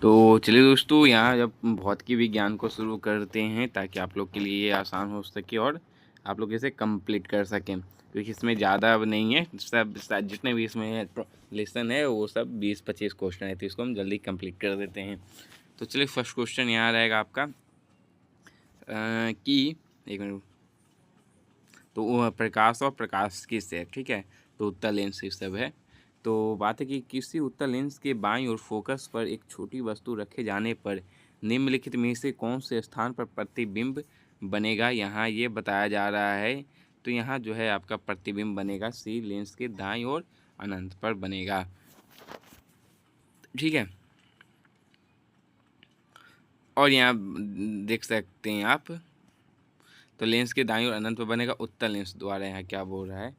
तो चलिए दोस्तों, यहाँ जब भौतिकी विज्ञान को शुरू करते हैं ताकि आप लोग के लिए ये आसान हो सके और आप लोग इसे कंप्लीट कर सकें, क्योंकि इसमें ज़्यादा अब नहीं है। सब जितने भी इसमें लेसन है वो सब 20-25 क्वेश्चन है, तो इसको हम जल्दी कंप्लीट कर देते हैं। तो चलिए फर्स्ट क्वेश्चन यहाँ रहेगा आपका कि एक मिनट। तो वो प्रकाश और प्रकाश की से, ठीक है, तो उत्तल लेंस ये सब है। तो बात है कि किसी उत्तल लेंस के बाईं ओर फोकस पर एक छोटी वस्तु रखे जाने पर निम्नलिखित में से कौन से स्थान पर प्रतिबिंब बनेगा, यहाँ ये बताया जा रहा है। तो यहाँ जो है आपका प्रतिबिंब बनेगा सी लेंस के दाईं ओर अनंत पर बनेगा, ठीक है। और यहाँ देख सकते हैं आप, तो लेंस के दाईं ओर अनंत पर बनेगा उत्तल लेंस द्वारा। यहाँ क्या बोल रहा है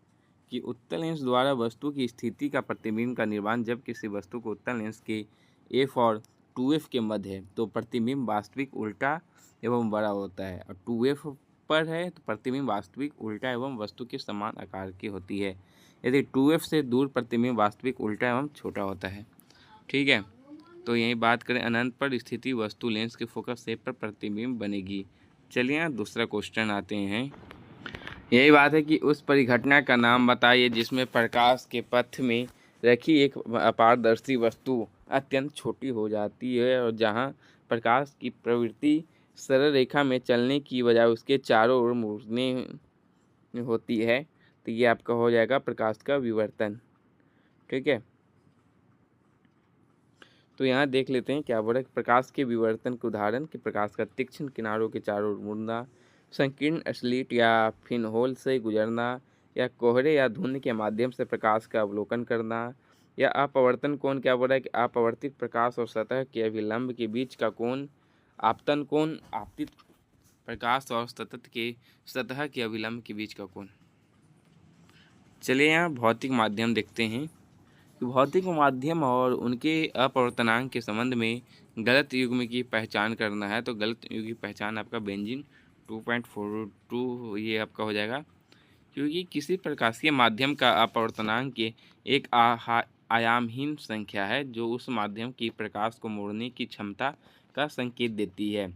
कि उत्तल लेंस द्वारा वस्तु की स्थिति का प्रतिबिंब का निर्माण जब किसी वस्तु को उत्तल लेंस के एफ और 2f के मध्य है तो प्रतिबिंब वास्तविक उल्टा एवं बड़ा होता है, और 2f पर है तो प्रतिबिंब वास्तविक उल्टा एवं वस्तु के समान आकार की होती है। यदि 2f से दूर प्रतिबिंब वास्तविक उल्टा एवं छोटा होता है, ठीक है। तो यही बात करें अनंत पर स्थिति वस्तु लेंस के फोकस से पर प्रतिबिंब बनेगी। चलिए यहाँ दूसरा क्वेश्चन आते हैं। यही बात है कि उस परिघटना का नाम बताइए जिसमें प्रकाश के पथ में रखी एक अपारदर्शी वस्तु अत्यंत छोटी हो जाती है और जहां प्रकाश की प्रवृत्ति सरल रेखा में चलने की बजाय उसके चारों ओर मुड़ने होती है। तो ये आपका हो जाएगा प्रकाश का विवर्तन, ठीक है। तो यहाँ देख लेते हैं क्या बोल रहा है। प्रकाश के विवर्तन के उदाहरण कि प्रकाश का तीक्ष्ण किनारों के चारों ओर मुड़ना, संकीर्ण स्लिट या फिनहोल से गुजरना, या कोहरे या धुंध के माध्यम से प्रकाश का अवलोकन करना, या अपवर्तन कोण क्या बोल रहा है कि अपवर्तित प्रकाश और सतह के अभिलंब के बीच का कोण, आपतन कोण आपतित प्रकाश और सतह के अभिलंब के बीच का कोण। चलिए यहाँ भौतिक माध्यम देखते हैं। भौतिक माध्यम और उनके अपवर्तनांक के संबंध में गलत युग्म की पहचान करना है। तो गलत युग्म की पहचान आपका बेंजीन 2.42 ये आपका हो जाएगा, क्योंकि किसी प्रकाशीय माध्यम का अपवर्तनांक एक आयामहीन संख्या है जो उस माध्यम की प्रकाश को मोड़ने की क्षमता का संकेत देती है।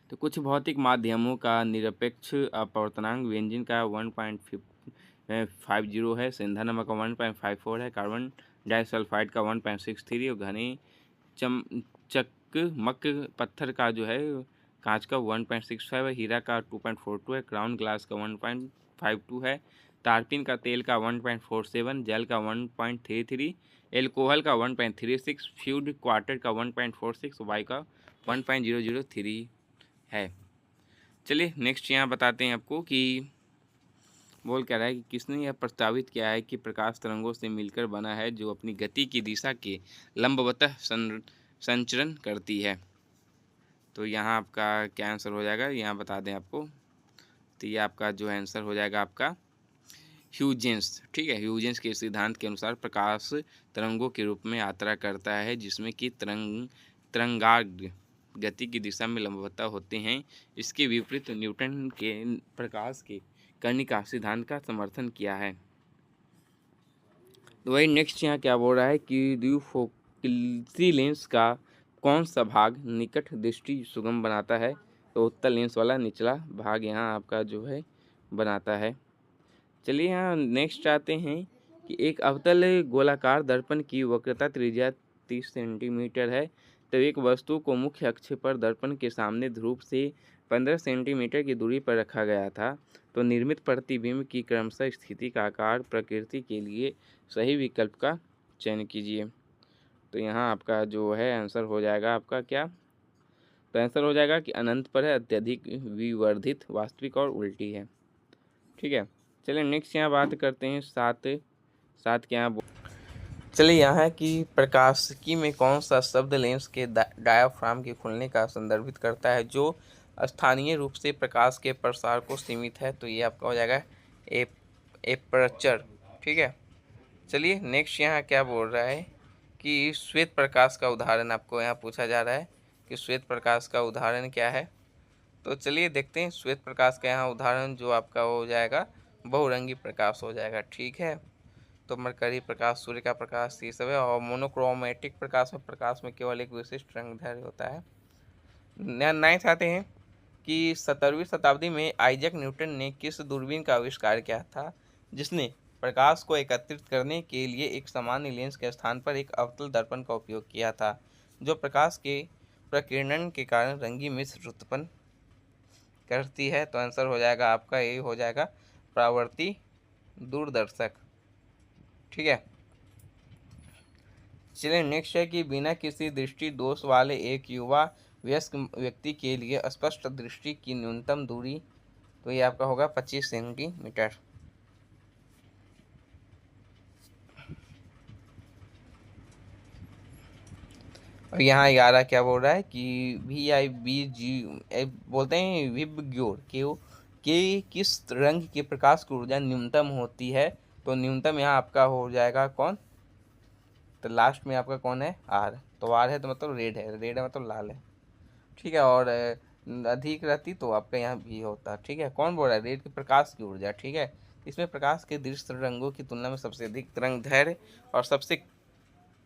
तो कुछ भौतिक माध्यमों का निरपेक्ष अपवर्तनांक बेंजीन का 1.50 है, सिंधा नमक का 1.54 है, कार्बन डाइसल्फाइड का 1.63 और घने चकमक पत्थर का जो है कांच का 1.65 है, हीरा का 2.42 है, क्राउन ग्लास का 1.52 है, तारपीन का तेल का 1.47, जल का 1.33, एल्कोहल का 1.36, फ्यूड क्वार्टर का 1.46, वाई का 1.003 है। चलिए नेक्स्ट यहाँ बताते हैं आपको कि बोल कह रहा है कि किसने यह प्रस्तावित किया है कि प्रकाश तरंगों से मिलकर बना है जो अपनी गति की दिशा के लंबवतः संचरण करती है। तो यहाँ आपका क्या आंसर हो जाएगा, यहाँ बता दें आपको। तो ये आपका जो आंसर हो जाएगा आपका ह्यूजेंस, ठीक है। ह्यूजेंस के सिद्धांत के अनुसार प्रकाश तरंगों के रूप में यात्रा करता है जिसमें कि तरंगाग्र गति की दिशा में लंबवतः होते हैं। इसके विपरीत न्यूटन के प्रकाश के कर्णिका सिद्धांत का समर्थन किया है। तो वही नेक्स्ट यहाँ क्या बोल रहा है कि द्विफोकसी लेंस का कौन सा भाग निकट दृष्टि सुगम बनाता है। तो उत्तल लेंस वाला निचला भाग यहाँ आपका जो है बनाता है। चलिए यहाँ नेक्स्ट आते हैं कि एक अवतल गोलाकार दर्पण की वक्रता त्रिज्या 30 सेंटीमीटर है। तो एक वस्तु को मुख्य अक्ष पर दर्पण के सामने ध्रुव से 15 सेंटीमीटर की दूरी पर रखा गया था। तो निर्मित प्रतिबिंब की क्रमशः स्थिति का आकार प्रकृति के लिए सही विकल्प का चयन कीजिए। तो यहाँ आपका जो है आंसर हो जाएगा आपका क्या, तो आंसर हो जाएगा कि अनंत पर है, अत्यधिक विवर्धित, वास्तविक और उल्टी है, ठीक है। चलिए नेक्स्ट यहाँ बात करते हैं सात के यहाँ। चलिए यहाँ है कि प्रकाशिकी में कौन सा शब्द लेंस के डायाफ्राम के खुलने का संदर्भित करता है जो स्थानीय रूप से प्रकाश के प्रसार को सीमित है। तो ये आपका हो जाएगा एपर्चर, ठीक है। चलिए नेक्स्ट यहाँ क्या बोल रहा है कि श्वेत प्रकाश का उदाहरण आपको यहाँ पूछा जा रहा है कि श्वेत प्रकाश का उदाहरण क्या है। तो चलिए देखते हैं श्वेत प्रकाश का यहाँ उदाहरण जो आपका हो जाएगा बहुरंगी प्रकाश हो जाएगा, ठीक है। तो मरकरी प्रकाश, सूर्य का प्रकाश, ये सब है। और मोनोक्रोमेटिक प्रकाश में केवल एक विशिष्ट रंगधारी होता है। नाइन्थ आते हैं कि 17वीं शताब्दी में आइजैक न्यूटन ने किस दूरबीन का आविष्कार किया था जिसने प्रकाश को एकत्रित करने के लिए एक सामान्य लेंस के स्थान पर एक अवतल दर्पण का उपयोग किया था, जो प्रकाश के प्रकीर्णन के कारण रंगीन मिश्र उत्पन्न करती है। तो आंसर हो जाएगा आपका, ये हो जाएगा परावर्ती दूरदर्शक। ठीक है, चलिए नेक्स्ट है कि बिना किसी दृष्टि दोष वाले एक युवा वयस्क व्यक्ति के लिए स्पष्ट दृष्टि की न्यूनतम दूरी, तो ये आपका होगा 25 सेंटीमीटर। और यहाँ 11 क्या बोल रहा है कि VIBG बोलते हैं विबग्योर के किस रंग के प्रकाश की ऊर्जा न्यूनतम होती है। तो न्यूनतम यहाँ आपका हो जाएगा कौन, तो लास्ट में आपका कौन है, आर। तो आर है तो मतलब रेड है मतलब लाल है। ठीक है, और अधिक रहती तो आपका यहाँ भी होता। ठीक है, कौन बोल रहा है, रेड के प्रकाश की ऊर्जा। ठीक है, इसमें प्रकाश के दृश्य रंगों की तुलना में सबसे अधिक तरंग दैर्घ्य और सबसे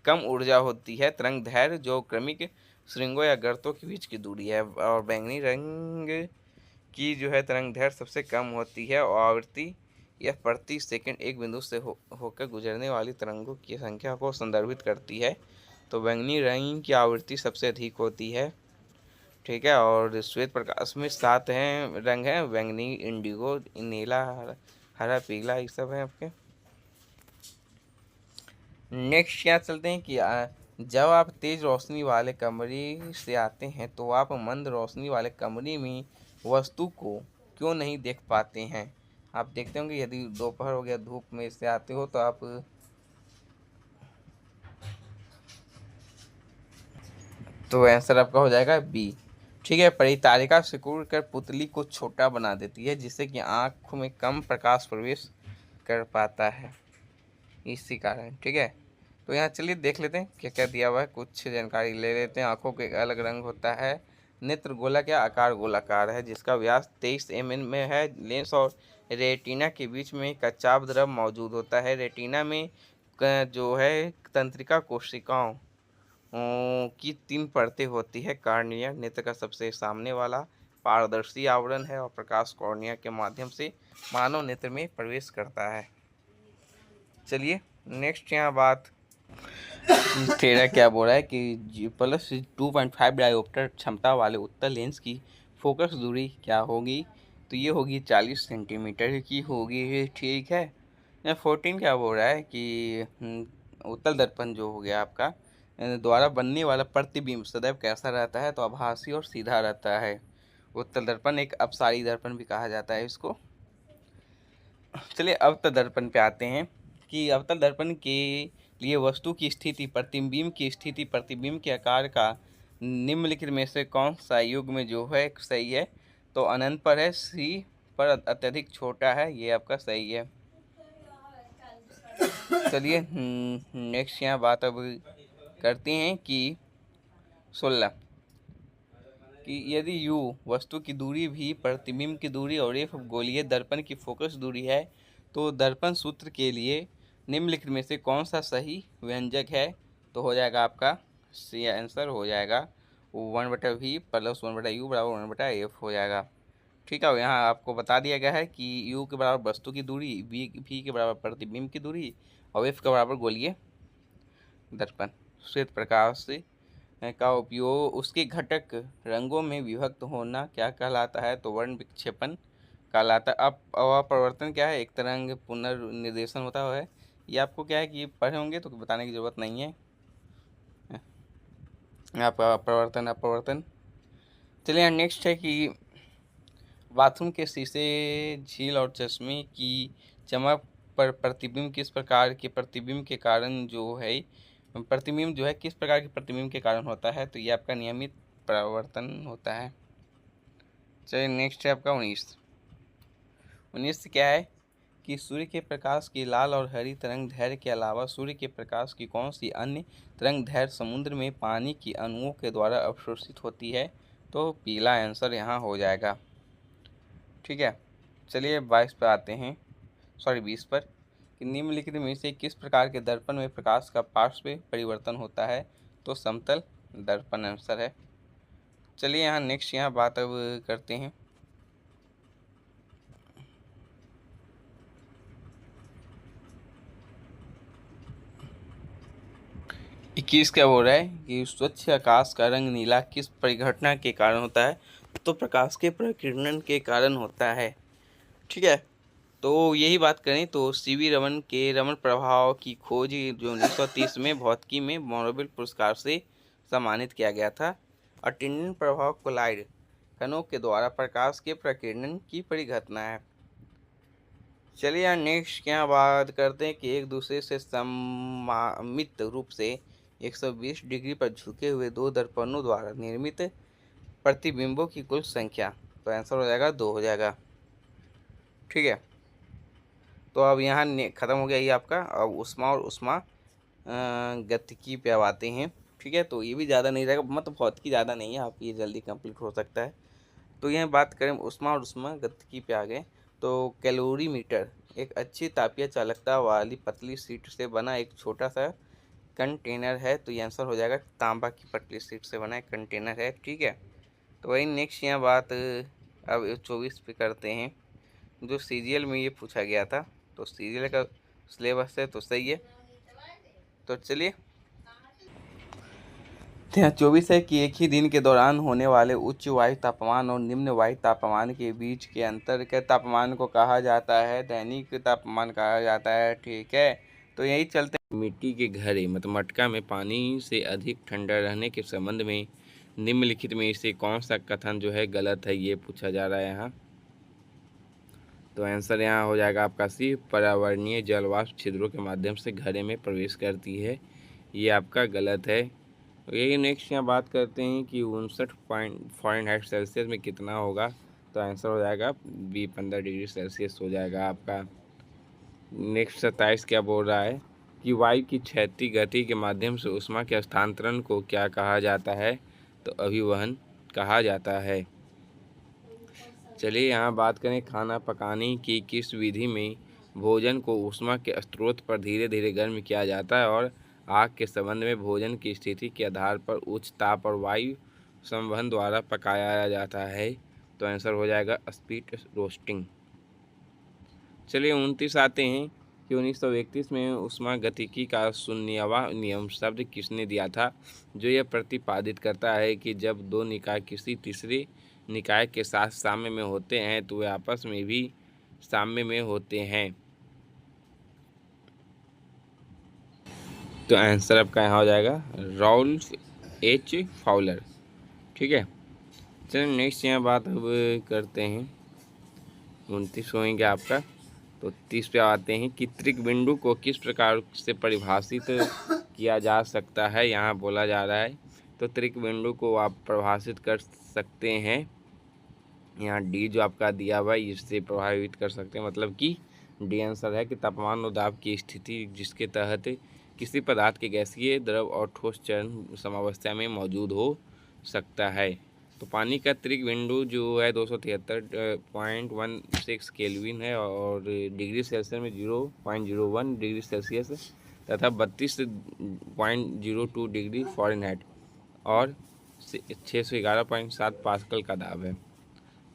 कम ऊर्जा होती है तरंग दैर्घ्य जो क्रमिक श्रृंगों या गर्तों के बीच की दूरी है। और बैंगनी रंग की जो है तरंग दैर्घ्य सबसे कम होती है और आवृत्ति यह प्रति सेकंड एक बिंदु से होकर गुजरने वाली तरंगों की संख्या को संदर्भित करती है। तो बैंगनी रंग की आवृत्ति सबसे अधिक होती है। ठीक है, और श्वेत प्रकाश में 7 हैं रंग हैं, बैंगनी, इंडिगो, नीला, हरा, पीला, ये सब है आपके। नेक्स्ट क्या चलते हैं कि जब आप तेज रोशनी वाले कमरे से आते हैं तो आप मंद रोशनी वाले कमरे में वस्तु को क्यों नहीं देख पाते हैं। आप देखते होंगे यदि दोपहर हो गया, धूप में से आते हो तो आप, तो आंसर आपका हो जाएगा बी। ठीक है, परितारिका सिकुड़ कर पुतली को छोटा बना देती है जिससे कि आँख में कम प्रकाश प्रवेश कर पाता है, इसी कारण। ठीक है, तो यहाँ चलिए देख लेते हैं क्या क्या दिया हुआ है, कुछ जानकारी ले लेते हैं। आँखों के अलग रंग होता है। नेत्र गोलक या आकार गोलाकार है जिसका व्यास 23 mm में है। लेंस और रेटिना के बीच में कच्चाभ द्रव मौजूद होता है। रेटिना में जो है तंत्रिका कोशिकाओं की 3 परतें होती है। कॉर्निया नेत्र का सबसे सामने वाला पारदर्शी आवरण है और प्रकाश कॉर्निया के माध्यम से मानव नेत्र में प्रवेश करता है। चलिए नेक्स्ट यहाँ बात तेरा क्या बोल रहा है कि +2.5 डायोप्टर क्षमता वाले उत्तल लेंस की फोकस दूरी क्या होगी। तो ये होगी 40 सेंटीमीटर की होगी। ठीक है, 14 क्या बोल रहा है कि उत्तल दर्पण जो हो गया आपका द्वारा बनने वाला प्रतिबिंब सदैव कैसा रहता है। तो आभासी और सीधा रहता है। उत्तल दर्पण एक अपसारी दर्पण भी कहा जाता है इसको। चलिए अवतल दर्पण पे आते हैं कि अवतल दर्पण के लिए वस्तु की स्थिति, प्रतिबिंब की स्थिति, प्रतिबिंब के आकार का निम्नलिखित में से कौन सा युग्म जो है सही है। तो अनंत पर है, सी पर अत्यधिक छोटा है, ये आपका सही है। चलिए नेक्स्ट यहाँ बात अब करते हैं कि 16 कि यदि u वस्तु की दूरी भी प्रतिबिंब की दूरी और f गोलीय दर्पण की फोकस दूरी है तो दर्पण सूत्र के लिए निम्नलिखित में से कौन सा सही व्यंजक है। तो हो जाएगा आपका सी, आंसर हो जाएगा 1/v + 1/u = 1/f हो जाएगा। ठीक है, यहाँ आपको बता दिया गया है कि u के बराबर वस्तु की दूरी, v के बराबर प्रतिबिंब की दूरी और f के बराबर गोलीय दर्पण। श्वेत प्रकाश का उपयोग उसके घटक रंगों में विभक्त होना क्या कहलाता है। तो वर्ण विक्षेपण कहलाता है। अब अपवर्तन क्या है, एक तरंग पुनर्निर्देशन होता है। ये आपको क्या है कि पढ़े होंगे तो बताने की ज़रूरत नहीं है। आपका अपवर्तन। चलिए नेक्स्ट है कि बाथरूम के शीशे, झील और चश्मे की चमक पर प्रतिबिंब किस प्रकार के प्रतिबिंब के कारण जो है, प्रतिबिंब जो है किस प्रकार के प्रतिबिंब के कारण होता है। तो ये आपका नियमित परावर्तन होता है। चलिए नेक्स्ट है आपका 19 क्या है कि सूर्य के प्रकाश की लाल और हरी तरंग दैर्घ्य के अलावा सूर्य के प्रकाश की कौन सी अन्य तरंग दैर्घ्य समुद्र में पानी की अणुओं के द्वारा अवशोषित होती है। तो पीला आंसर यहाँ हो जाएगा। ठीक है, चलिए 22 पर आते हैं, सॉरी 20 पर कि निम्नलिखित में से किस प्रकार के दर्पण में प्रकाश का पार्श्व परिवर्तन होता है, तो समतल दर्पण आंसर है। चलिए यहाँ नेक्स्ट यहाँ बात अब करते हैं। इक्कीस क्या बोल रहा है कि स्वच्छ आकाश का रंग नीला किस परिघटना के कारण होता है, तो प्रकाश के प्रकीर्णन के कारण होता है। ठीक है, तो यही बात करें तो सीवी रमन के रमन प्रभाव की खोज जो 1930 में भौतिकी में नोबेल पुरस्कार से सम्मानित किया गया था। अटेंडेंट प्रभाव कोलाइड कणों के द्वारा प्रकाश के प्रकीर्णन की परिघटना है। चलिए यहाँ नेक्स्ट क्या बात करते हैं कि एक दूसरे से सममित रूप से 120 डिग्री पर झुके हुए दो दर्पणों द्वारा निर्मित प्रतिबिंबों की कुल संख्या, तो आंसर हो जाएगा 2 हो जाएगा। ठीक है, तो अब यहाँ ख़त्म हो गया ये आपका। अब उष्मा और उष्मा गतिकी पे अब आते हैं। ठीक है, तो ये भी ज़्यादा नहीं रहेगा, मतलब भौतिकी ज़्यादा नहीं है, आप ये जल्दी कंप्लीट हो सकता है। तो यह बात करें उष्मा और उष्मा गतिकी पे आ गए तो कैलोरीमीटर एक अच्छी तापीय चालकता वाली पतली शीट से बना एक छोटा सा कंटेनर है, तो ये आंसर हो जाएगा तांबा की पतली शीट से बना एक कंटेनर है। ठीक है, तो वही नेक्स्ट यहाँ बात अब 24 पे करते हैं, जो सीरियल में ये पूछा गया था, तो सीरियल का सिलेबस है तो सही है। तो चलिए यहाँ 24 है कि एक ही दिन के दौरान होने वाले उच्च वायु तापमान और निम्न वायु तापमान के बीच के अंतर के तापमान को कहा जाता है दैनिक तापमान कहा जाता है। ठीक है, तो यही चलते हैं। मिट्टी के घड़े मतलब मटका में पानी से अधिक ठंडा रहने के संबंध में निम्नलिखित में से कौन सा कथन जो है गलत है, ये पूछा जा रहा है यहाँ। तो आंसर यहाँ हो जाएगा आपका सी, पर्यावरणीय जलवाष्प छिद्रों के माध्यम से घड़े में प्रवेश करती है, ये आपका गलत है। यही नेक्स्ट यहाँ बात करते हैं कि 59.4°C में कितना होगा, तो आंसर हो जाएगा बी 15 डिग्री सेल्सियस हो जाएगा आपका। नेक्स्ट 27 क्या बोल रहा है कि वायु की क्षैतिज गति के माध्यम से ऊष्मा के हस्तांतरण को क्या कहा जाता है, तो अभिवहन कहा जाता है। चलिए यहाँ बात करें खाना पकाने की किस विधि में भोजन को ऊष्मा के स्रोत पर धीरे धीरे गर्म किया जाता है और आग के संबंध में भोजन की स्थिति के आधार पर उच्च ताप और वायु संवहन द्वारा पकाया जाता है, तो आंसर हो जाएगा स्पीड रोस्टिंग। चलिए 29 आते हैं कि 1931 में ऊष्मागतिकी का 0वां नियम शब्द किसने दिया था, जो यह प्रतिपादित करता है कि जब दो निकाय किसी तीसरे निकाय के साथ साम्य में होते हैं तो वे आपस में भी साम्य में होते हैं। तो आंसर आपका यहाँ हो जाएगा रॉल्फ एच फाउलर। ठीक है, चलिए नेक्स्ट यहाँ बात अब करते हैं। 29 होंगे आपका, तो 30 पे आते हैं कि त्रिक बिंदु को किस प्रकार से परिभाषित किया जा सकता है, यहाँ बोला जा रहा है। तो त्रिक बिंदु को आप परिभाषित कर सकते हैं, यहाँ डी जो आपका दिया हुआ है इससे प्रभावित कर सकते हैं, मतलब कि डी आंसर है कि तापमान और दाब की स्थिति जिसके तहत किसी पदार्थ के गैसीय द्रव और ठोस चरण समावस्था में मौजूद हो सकता है। तो पानी का त्रिक बिंदु जो है 273.16 केल्विन है और डिग्री सेल्सियस में 0.01 डिग्री सेल्सियस तथा 32.02 डिग्री फ़ारेनहाइट और 611.7 पास्कल का दाब है।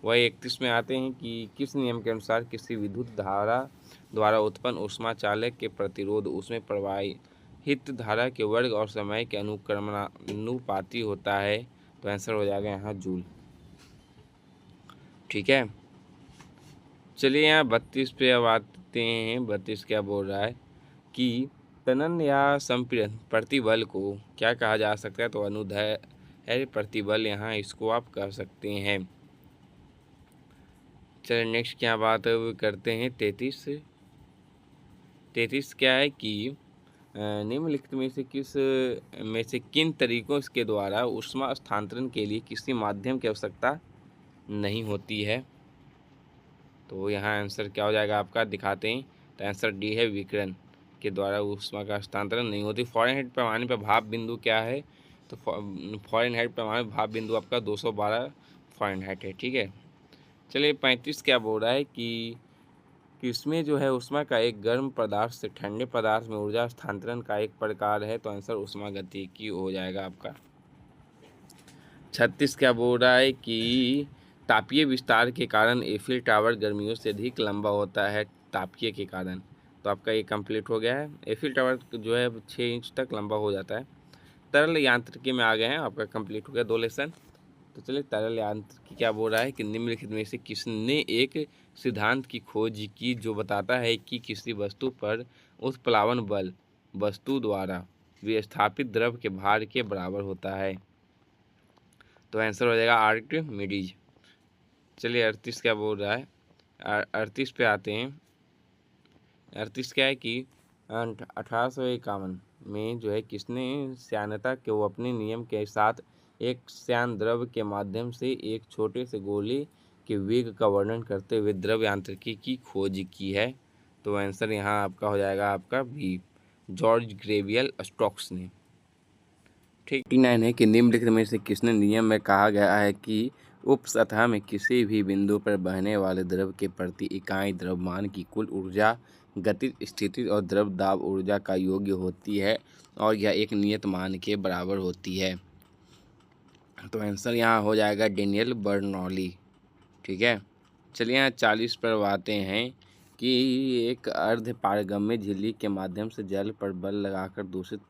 वह 31 में आते हैं कि किस नियम के अनुसार किसी विद्युत धारा द्वारा उत्पन्न ऊष्मा चालक के प्रतिरोध उसमें प्रवाहित धारा के वर्ग और समय के अनुपाती होता है, तो आंसर हो जाएगा यहाँ जूल। ठीक है, चलिए यहाँ 32 पे अब आते हैं। 32 क्या बोल रहा है कि तनन या संपीड़न प्रतिबल को क्या कहा जा सकता है, तो अनुदैर्ध्य प्रतिबल यहाँ इसको आप कह सकते हैं। चलिए नेक्स्ट क्या बात करते हैं। 33 क्या है कि निम्नलिखित में से किन तरीकों के द्वारा ऊष्मा हस्तांतरण के लिए किसी माध्यम की आवश्यकता नहीं होती है, तो यहाँ आंसर क्या हो जाएगा आपका दिखाते हैं। तो आंसर डी है विकिरण के द्वारा ऊष्मा का हस्तांतरण नहीं होती। फ़ारेनहाइट पैमाने पर भाप बिंदु क्या है, तो फ़ारेनहाइट पैमाने पर भाप बिंदु आपका 212 फ़ारेनहाइट है। ठीक है, चलिए 35 क्या बोल रहा है कि कि इसमें जो है ऊष्मा का एक गर्म पदार्थ से ठंडे पदार्थ में ऊर्जा स्थानांतरण का एक प्रकार है, तो आंसर ऊष्मागतिकी हो जाएगा आपका। 36 क्या बोल रहा है कि तापीय विस्तार के कारण एफिल टावर गर्मियों से अधिक लंबा होता है, तापीय के कारण। तो आपका ये कंप्लीट हो गया है। एफिल टावर जो है 6 इंच तक लंबा हो जाता है। तरल यांत्रिकी में आ गए हैं, आपका कंप्लीट हो गया 2 लेसन। तो चलिए, तरल यांत्रिकी क्या बोल रहा है कि निम्नलिखित में से किसने एक सिद्धांत की खोज की जो बताता है कि किसी वस्तु पर उत्प्लावन बल वस्तु द्वारा विस्थापित द्रव के भार के बराबर होता है। तो आंसर हो जाएगा आर्किमिडीज। चलिए 38 क्या बोल रहा है, 38 पे आते हैं। 38 क्या है कि 1851 में जो है किसने श्यानता को अपने नियम के साथ एक श्यान द्रव के माध्यम से एक छोटे से गोले के वेग का वर्णन करते हुए द्रव यांत्रिकी की खोज की है। तो आंसर यहाँ आपका हो जाएगा आपका बी, जॉर्ज ग्रेवियल स्टोक्स ने। ठीक 49 है कि निम्नलिखित में से किसने नियम में कहा गया है कि उप सतह में किसी भी बिंदु पर बहने वाले द्रव के प्रति इकाई द्रव्यमान की कुल ऊर्जा गतिज स्थिति और द्रव दाब ऊर्जा का योग होती है और यह एक नियत मान के बराबर होती है। तो आंसर यहाँ हो जाएगा डेनियल बर्नौली। ठीक है, चलिए यहाँ 40 पर आते हैं कि एक अर्ध पारगम्य झिल्ली के माध्यम से जल पर बल लगाकर दूषित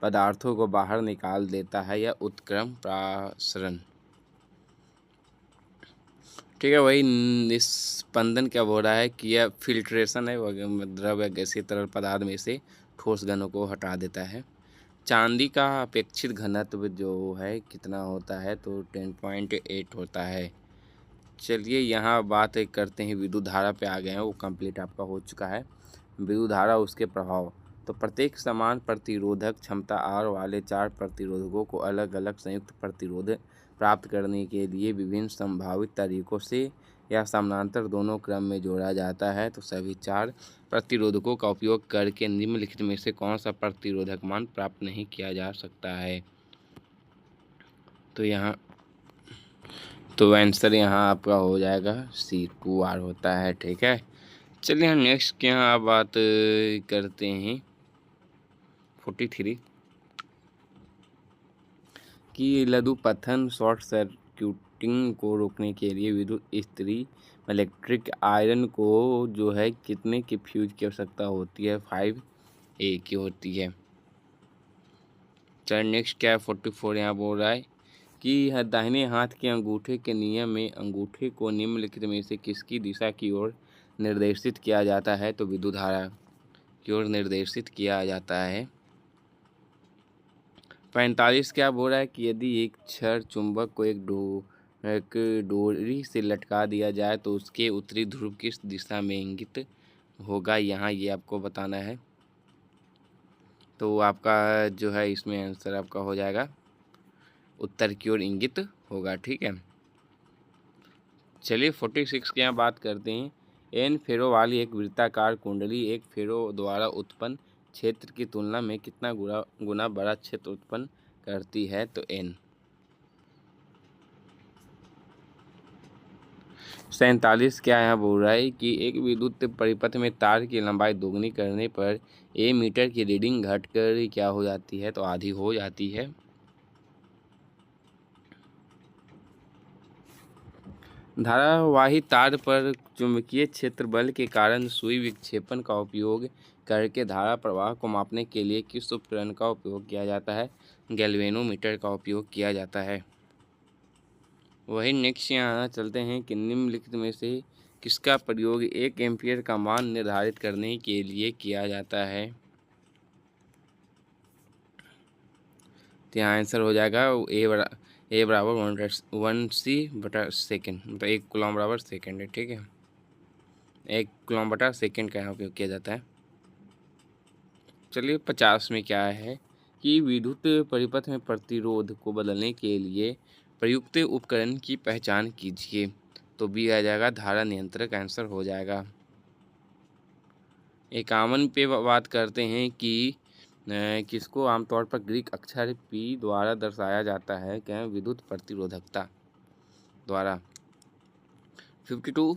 पदार्थों को बाहर निकाल देता है या उत्क्रम प्रासरण। ठीक है, वही निस्पंदन क्या बोल रहा है कि यह फिल्ट्रेशन है, द्रव या गैसीय तरल पदार्थ में से ठोस घनों को हटा देता है। चांदी का अपेक्षित घनत्व जो है कितना होता है, तो 10.8 होता है। चलिए यहाँ बात करते हैं विद्युत धारा पे आ गए हैं, वो कंप्लीट आपका हो चुका है। विद्युत धारा उसके प्रभाव, तो प्रत्येक समान प्रतिरोधक क्षमता R वाले 4 प्रतिरोधकों को अलग अलग संयुक्त प्रतिरोध प्राप्त करने के लिए विभिन्न संभावित तरीकों से या समानांतर दोनों क्रम में जोड़ा जाता है। तो सभी 4 प्रतिरोधकों का उपयोग करके निम्नलिखित में से कौन सा प्रतिरोधक मान प्राप्त नहीं किया जा सकता है। तो आंसर यहाँ आपका हो जाएगा सी, 2R होता है। ठीक है, चलिए हम नेक्स्ट यहाँ बात करते हैं 43 कि लघुपथन शॉर्ट सर्क्यूटिंग को रोकने के लिए विद्युत इस्त्री इलेक्ट्रिक आयरन को जो है कितने की फ्यूज की आवश्यकता होती है, 5A की होती है। चलिए नेक्स्ट क्या है 44 यहाँ बोल रहा है कि दाहिने हाथ के अंगूठे के नियम में अंगूठे को निम्नलिखित में से किसकी दिशा की ओर निर्देशित किया जाता है, तो विद्युत धारा की ओर निर्देशित किया जाता है। 45 क्या बोल रहा है कि यदि एक क्षण चुंबक को एक डोरी से लटका दिया जाए तो उसके उत्तरी ध्रुव किस दिशा में इंगित होगा, यहाँ ये आपको बताना है। तो आपका जो है इसमें आंसर आपका हो जाएगा उत्तर की ओर इंगित होगा। ठीक है, चलिए 46 की यहाँ बात करते हैं। एन फेरो वाली एक वृत्ताकार कुंडली एक फेरो द्वारा उत्पन्न क्षेत्र की तुलना में कितना गुना बड़ा क्षेत्र उत्पन्न करती है, तो एन। 47 क्या यहाँ बोल रहा है कि एक विद्युत परिपथ में तार की लंबाई दोगुनी करने पर ए मीटर की रीडिंग घटकर क्या हो जाती है, तो आधी हो जाती है। धारावाही तार पर चुंबकीय क्षेत्र बल के कारण सुई विक्षेपण का उपयोग करके धारा प्रवाह को मापने के लिए किस उपकरण का उपयोग किया जाता है, गैल्वेनोमीटर का उपयोग किया जाता है। वही नेक्स्ट यहाँ चलते हैं कि निम्नलिखित में से किसका प्रयोग 1 एम्पियर का मान निर्धारित करने के लिए किया जाता है, तो यहाँ आंसर हो जाएगा ए बराबर 1c/सेकेंड, मतलब 1 कूलम बराबर सेकेंड है। ठीक है, 1 कूलम/सेकेंड का यहाँ उपयोग किया जाता है। चलिए 50 में क्या है कि विद्युत परिपथ में प्रतिरोध को बदलने के लिए प्रयुक्त उपकरण की पहचान कीजिए, तो बी आ जाएगा धारा नियंत्रक, आंसर हो जाएगा। 51 पे बात करते हैं कि किसको आमतौर पर ग्रीक अक्षर P द्वारा दर्शाया जाता है, क्या विद्युत प्रतिरोधकता द्वारा। 52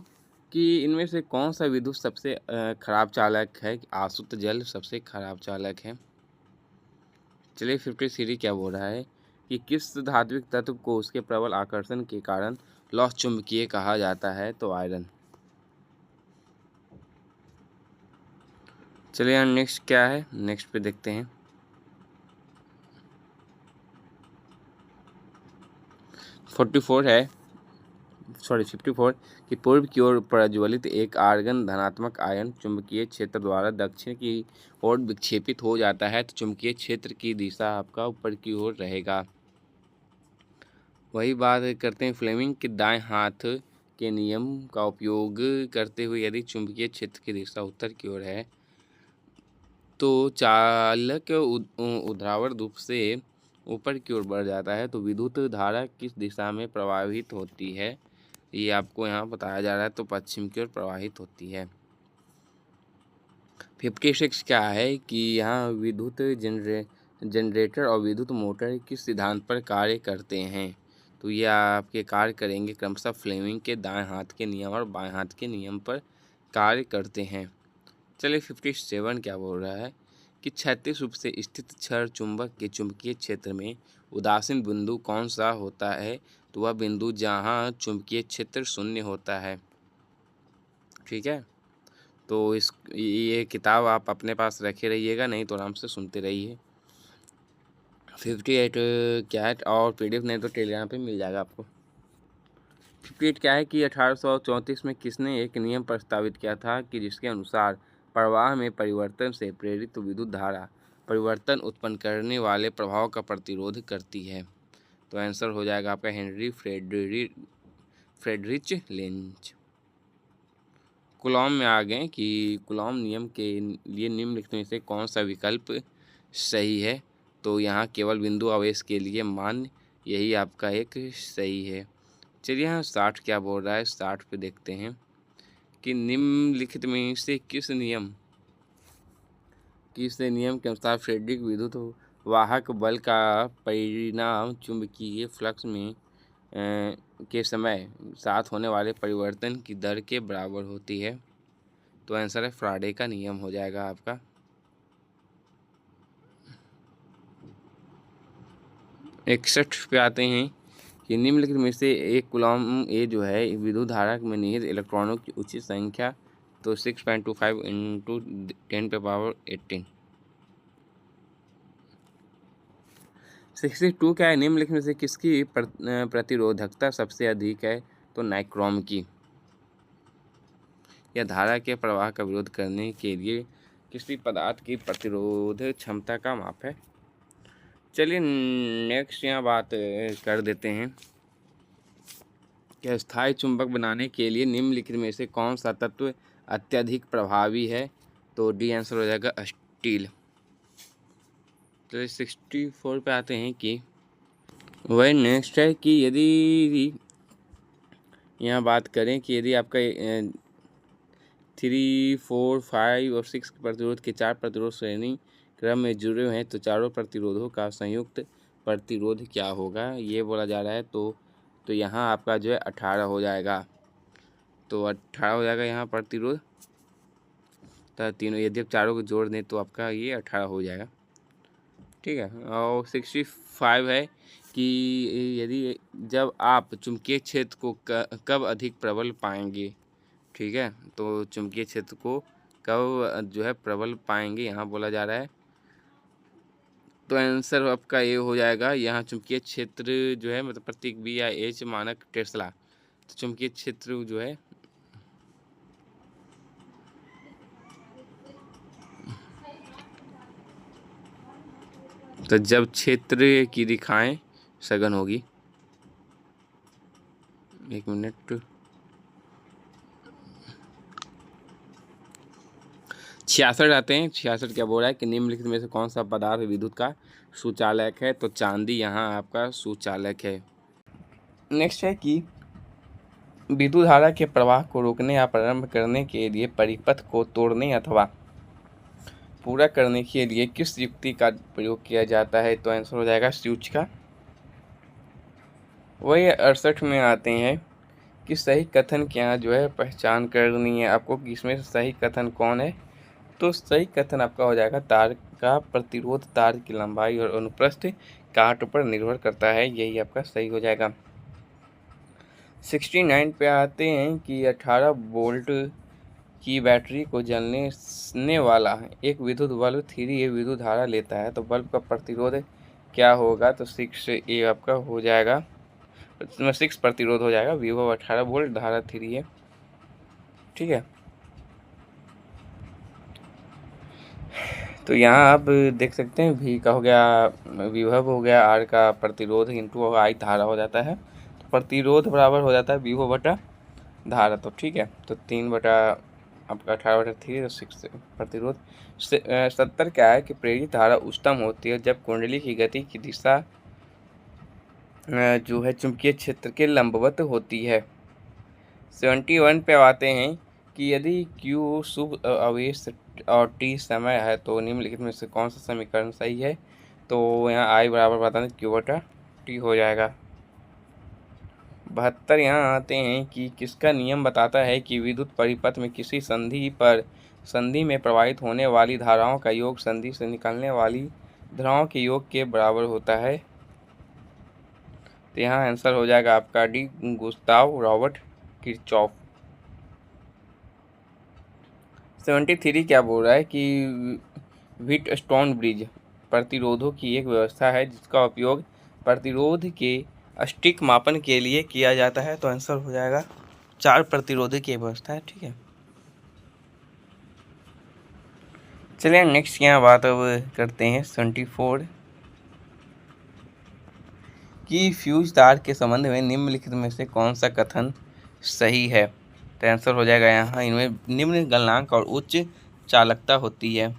कि कि इनमें से कौन सा विद्युत सबसे खराब चालक है? आसुत जल सबसे खराब चालक है। चलिए 53 क्या बोल रहा है कि किस धात्विक तत्व को उसके प्रबल आकर्षण के कारण लौह चुंबकीय कहा जाता है? तो आयरन। चलिए यहाँ नेक्स्ट क्या है, नेक्स्ट पे देखते हैं। 44 है, सॉरी 54 कि पूर्व की ओर प्रज्वलित एक आर्गन धनात्मक आयन चुंबकीय क्षेत्र द्वारा दक्षिण की ओर विक्षेपित हो जाता है तो चुंबकीय क्षेत्र की दिशा आपका ऊपर की ओर रहेगा। वही बात करते हैं फ्लेमिंग के दाएं हाथ के नियम का उपयोग करते हुए यदि चुंबकीय क्षेत्र की दिशा उत्तर की ओर है तो चालक ऊर्ध्वाधर रूप से ऊपर की ओर बढ़ जाता है तो विद्युत धारा किस दिशा में प्रवाहित होती है? ये आपको यहाँ बताया जा रहा है, तो पश्चिम की ओर प्रवाहित होती है। 56 क्या है कि यहाँ विद्युत जनरेटर और विद्युत मोटर किस सिद्धांत पर कार्य करते हैं? तो ये आपके कार्य करेंगे क्रमशः फ्लेमिंग के दाएं हाथ के नियम और बाएं हाथ के नियम पर कार्य करते हैं। चलिए 57 क्या बोल रहा है कि क्षैतिज रूप से स्थित छड़ चुंबक के चुंबकीय क्षेत्र में उदासीन बिंदु कौन सा होता है? तो वह बिंदु जहाँ चुंबकीय क्षेत्र शून्य होता है। ठीक है, तो ये किताब आप अपने पास रखे रहिएगा, नहीं तो आराम से सुनते रहिए। 58 क्या है, और PDF नहीं तो टेलीग्राम पे मिल जाएगा आपको। 58 क्या है कि 1834 में किसने एक नियम प्रस्तावित किया था कि जिसके अनुसार प्रवाह में परिवर्तन से प्रेरित विद्युत धारा परिवर्तन उत्पन्न करने वाले प्रभाव का प्रतिरोध करती है? तो आंसर हो जाएगा आपका हेनरी फ्रेडरिच लेंज। कूलॉम में आ गए कि कूलॉम नियम के लिए निम्नलिखित में से कौन सा विकल्प सही है? तो यहाँ केवल बिंदु आवेश के लिए मान्य यही आपका एक सही है। चलिए यहाँ 60 क्या बोल रहा है, 60 पे देखते हैं कि निम्नलिखित में से किस नियम के अनुसार फ्रेडरिक विद्युत वाहक बल का परिणाम चुंबकीय फ्लक्स में के समय साथ होने वाले परिवर्तन की दर के बराबर होती है? तो आंसर है फ्राडे का नियम हो जाएगा आपका। 61 पे आते हैं कि निम्नलिखित में से एक कूलॉम ए जो है विद्युत धारा में निहित इलेक्ट्रॉनों की उचित संख्या? तो 6.25 इंटू 10⁻18। 62 क्या है, निम्नलिखित में से किसकी प्रतिरोधकता सबसे अधिक है? तो नाइक्रोम की। यह धारा के प्रवाह का विरोध करने के लिए किसी पदार्थ की प्रतिरोध क्षमता का माप है। चलिए नेक्स्ट यहाँ बात कर देते हैं कि स्थायी चुंबक बनाने के लिए निम्नलिखित में से कौन सा तत्व अत्यधिक प्रभावी है? तो डी आंसर हो जाएगा स्टील। तो 64 पे आते हैं कि वही नेक्स्ट है कि यदि यहाँ बात करें कि यदि आपका 3, 4, 5 और 6 प्रतिरोध के 4 प्रतिरोध श्रेणी क्रम में जुड़े हुए हैं तो चारों प्रतिरोधों का संयुक्त प्रतिरोध क्या होगा? ये बोला जा रहा है। तो यहाँ आपका जो है 18 हो जाएगा। तो 18 हो जाएगा यहाँ प्रतिरोध, तो तीनों यदि आप चारों को जोड़ दें तो आपका ये 18 हो जाएगा। ठीक है, और 65 है कि यदि जब आप चुंबकीय क्षेत्र को कब अधिक प्रबल पाएंगे? ठीक है, तो चुंबकीय क्षेत्र को कब जो है प्रबल पाएंगे यहाँ बोला जा रहा है। तो आंसर आपका ये हो जाएगा, यहाँ चुंबकीय क्षेत्र जो है मतलब प्रतीक बी या एच मानक टेस्ला, तो चुंबकीय क्षेत्र जो है तो जब क्षेत्र की रेखाएं सघन होगी। 1 मिनट। 66 आते हैं। 66 क्या बोल रहा है कि निम्नलिखित में से कौन सा पदार्थ विद्युत का सुचालक है? तो चांदी यहाँ आपका सुचालक है। नेक्स्ट है कि विद्युत धारा के प्रवाह को रोकने या प्रारंभ करने के लिए परिपथ को तोड़ने अथवा पूरा करने के लिए किस युक्ति का प्रयोग किया जाता है? तो आंसर हो जाएगा स्विच का। वही 68 में आते हैं कि सही कथन की यहाँ जो है पहचान करनी है आपको कि इसमें सही कथन कौन है। तो सही कथन आपका हो जाएगा तार का प्रतिरोध तार की लंबाई और अनुप्रस्थ काट पर निर्भर करता है, यही आपका सही हो जाएगा। 69 पे आते हैं कि 18 वोल्ट की बैटरी को जलने वाला एक विद्युत बल्ब 3A विद्युत धारा लेता है तो बल्ब का प्रतिरोध क्या होगा। तो 6A आपका हो जाएगा, इसमें 6 प्रतिरोध हो जाएगा। विभव 18 वोल्ट, धारा 3A, ठीक है। तो यहाँ आप देख सकते हैं V का हो गया विभव हो गया, R का प्रतिरोध इंटू I धारा हो जाता है। तो प्रतिरोध बराबर हो जाता है विभव बटा धारा। तो ठीक है, तो 3 बटा आपका 18/3 तो 6 प्रतिरोध। 70 क्या है कि प्रेरित धारा उच्चतम होती है जब कुंडली की गति की दिशा जो है चुंबकीय क्षेत्र के लंबवत होती है। 71 पे आते हैं कि यदि Q शुभ आवेश और T समय है तो निम्नलिखित में से कौन सा समीकरण सही है। तो यहाँ I बराबर बताना Q/T हो जाएगा। 72 यहाँ आते हैं कि किसका नियम बताता है कि विद्युत परिपथ में किसी संधि में प्रवाहित होने वाली धाराओं का योग संधि से निकलने वाली धाराओं के योग के बराबर होता है। तो यहाँ आंसर हो जाएगा आपका डी, गुस्ताव रॉबर्ट किरचॉफ। 73 क्या बोल रहा है कि व्हीटस्टोन ब्रिज प्रतिरोधों की एक व्यवस्था है जिसका उपयोग प्रतिरोध के सटीक मापन के लिए किया जाता है। तो आंसर हो जाएगा 4 प्रतिरोध की व्यवस्था है, ठीक है। चलिए नेक्स्ट यहाँ बात अब करते हैं 74 कि फ्यूज तार के संबंध में निम्नलिखित में से कौन सा कथन सही है। तो आंसर हो जाएगा यहाँ इनमें निम्न गलनांक और उच्च चालकता होती है।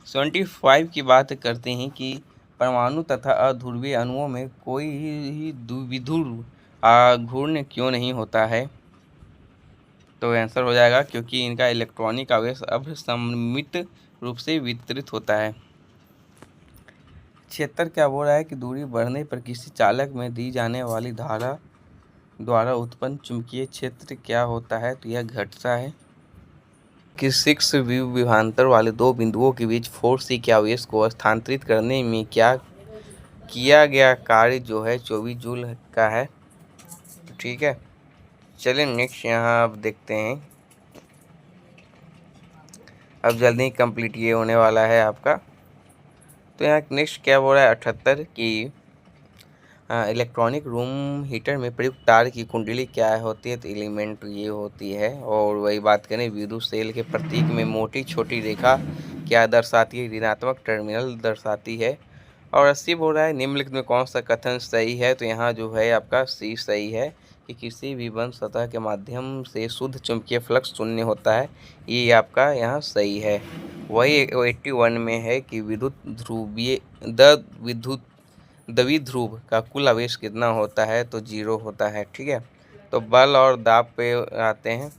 75 की बात करते हैं कि परमाणु तथा अध्रुवीय अणुओं में कोई विधुर घूर्ण क्यों नहीं होता है। तो आंसर हो जाएगा क्योंकि इनका इलेक्ट्रॉनिक आवेश अभिसमित रूप से वितरित होता है। 76 क्या बोल रहा है कि दूरी बढ़ने पर किसी चालक में दी जाने वाली धारा द्वारा उत्पन्न चुंबकीय क्षेत्र क्या होता है। तो यह घटता है। कि 6 विभवांतर वाले दो बिंदुओं के बीच 4C के आवेश को स्थानांतरित करने में क्या किया गया कार्य जो है 24 जूल का है, ठीक है। चलिए नेक्स्ट यहाँ आप देखते हैं, अब जल्दी ही कंप्लीट ये होने वाला है आपका। तो यहाँ नेक्स्ट क्या बोल रहा है 78 की इलेक्ट्रॉनिक रूम हीटर में प्रयुक्त तार की कुंडली क्या होती है। तो एलिमेंट ये होती है। और वही बात करें विद्युत सेल के प्रतीक में मोटी छोटी रेखा क्या दर्शाती है, ऋणात्मक टर्मिनल दर्शाती है। और 80 बोल रहा है निम्नलिखित में कौन सा कथन सही है। तो यहाँ जो है आपका सी सही है कि किसी भी बंद सतह के माध्यम से शुद्ध चुंबकीय फ्लक्स शून्य होता है, ये आपका यहाँ सही है। वही 81 में है कि द्विध्रुव का कुल आवेश कितना होता है। तो 0 होता है, ठीक है। तो बल और दाब पे आते हैं।